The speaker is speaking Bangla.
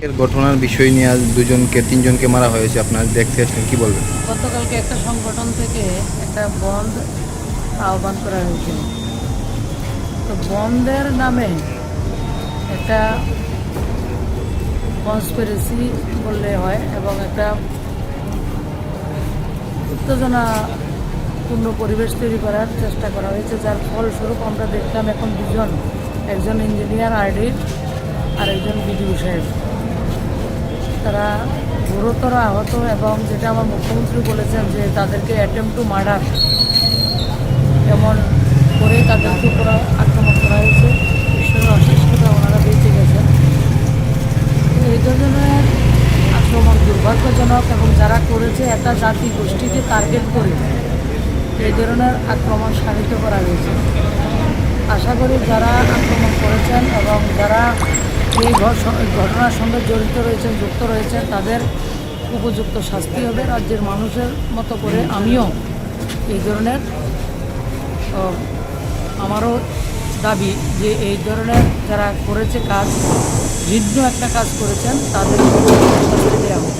এর ঘটনার বিষয় নিয়ে আজ তিনজনকে মারা হয়েছে, আপনারা দেখতে আসলেন, কি বলবেন? গতকালকে একটা সংগঠন থেকে একটা বন্ধ আহ্বান করা হয়েছিল। তো বন্ধের নামে একটা কনস্পিরেসি বললে হয় এবং একটা উত্তেজনাপূর্ণ পরিবেশ তৈরি করার চেষ্টা করা হয়েছে, যার ফলস্বরূপ আমরা দেখলাম এখন দুজন, একজন ইঞ্জিনিয়ার আরডির আর একজন বিডিও সাহেব, তারা গুরুতর আহত। এবং যেটা আমার মুখ্যমন্ত্রী বলেছেন যে তাদেরকে অ্যাটেম্প টু মার্ডার এমন করে তাদেরকে উপর আক্রমণ করা হয়েছে। ঈশ্বরের অশেষ কৃপা, ওনারা বেঁচে গেছেন। তো এই ধরনের আক্রমণ দুর্ভাগ্যজনক এবং যারা করেছে একটা জাতি গোষ্ঠীকে টার্গেট করে এই ধরনের আক্রমণ সাধিত করা হয়েছে। আশা করি যারা আক্রমণ করেছেন এবং যারা এই ঘটনার সঙ্গে জড়িত রয়েছেন, যুক্ত রয়েছেন, তাদের উপযুক্ত শাস্তি হবে। রাজ্যের মানুষের মতো করে আমিও এই ধরনের আমারও দাবি যে এই ধরনের যারা করেছে কাজ, ভিন্ন একটা কাজ করেছেন, তাদের দেওয়া হোক।